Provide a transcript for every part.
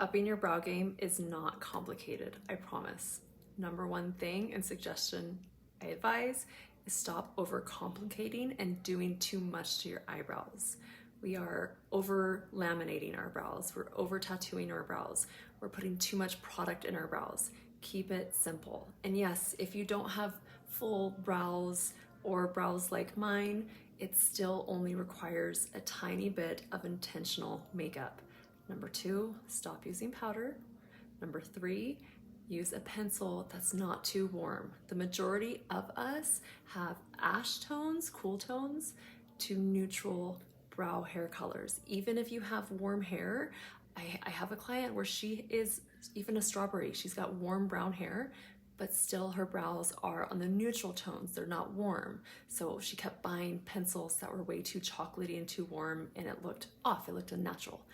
Upping your brow game is not complicated, I promise. Number one thing and suggestion I advise is stop overcomplicating and doing too much to your eyebrows. We are over-laminating our brows. We're over-tattooing our brows. We're putting too much product in our brows. Keep it simple. And yes, if you don't have full brows or brows like mine, it still only requires a tiny bit of intentional makeup. Number two, stop using powder. Number three, use a pencil that's not too warm. The majority of us have ash tones, cool tones, to neutral brow hair colors. Even if you have warm hair, I have a client where she is even a strawberry. She's got warm brown hair, but still her brows are on the neutral tones. They're not warm. So she kept buying pencils that were way too chocolatey and too warm, and it looked off, it looked unnatural.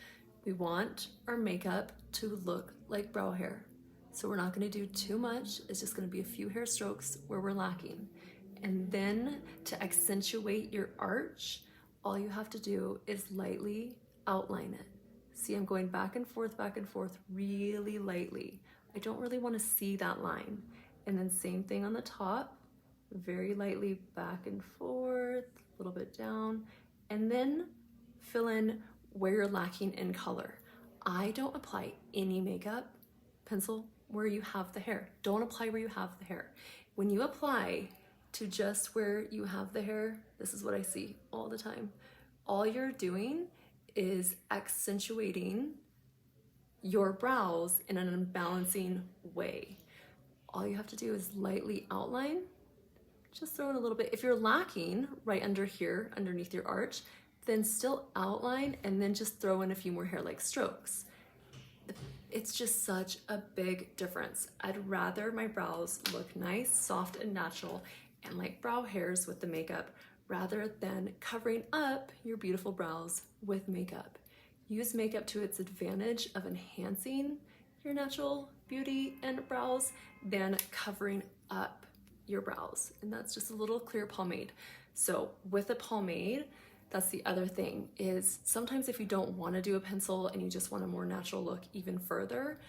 We want our makeup to look like brow hair. So we're not gonna do too much. It's just gonna be a few hair strokes where we're lacking. And then to accentuate your arch, all you have to do is lightly outline it. See, I'm going back and forth really lightly. I don't really wanna see that line. And then same thing on the top, very lightly back and forth, a little bit down, and then fill in where you're lacking in color. I don't apply any makeup pencil where you have the hair. Don't apply where you have the hair. When you apply to just where you have the hair, this is what I see all the time. All you're doing is accentuating your brows in an unbalancing way. All you have to do is lightly outline, just throw in a little bit. If you're lacking right under here, underneath your arch, then still outline and then just throw in a few more hair-like strokes. It's just such a big difference. I'd rather my brows look nice, soft, and natural, and like brow hairs with the makeup, rather than covering up your beautiful brows with makeup. Use makeup to its advantage of enhancing your natural beauty and brows than covering up your brows. And that's just a little clear pomade. So with a pomade, that's the other thing, is sometimes if you don't want to do a pencil and you just want a more natural look even further,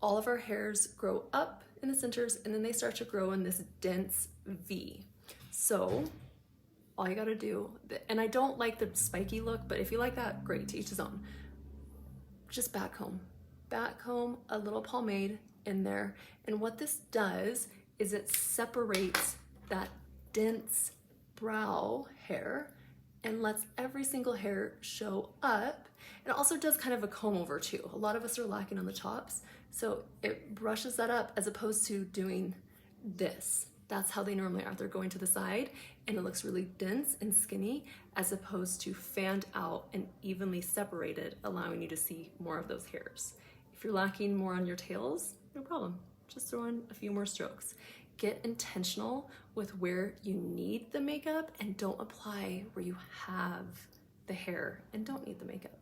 all of our hairs grow up in the centers and then they start to grow in this dense V. So all you gotta do, and I don't like the spiky look, but if you like that, great, to each his own. Just back comb a little pomade in there. And what this does is it separates that dense brow hair and lets every single hair show up. It also does kind of a comb over too. A lot of us are lacking on the tops, so it brushes that up as opposed to doing this. That's how they normally are. They're going to the side and it looks really dense and skinny as opposed to fanned out and evenly separated, allowing you to see more of those hairs. If you're lacking more on your tails, no problem. Just throw in a few more strokes. Get intentional with where you need the makeup and don't apply where you have the hair and don't need the makeup.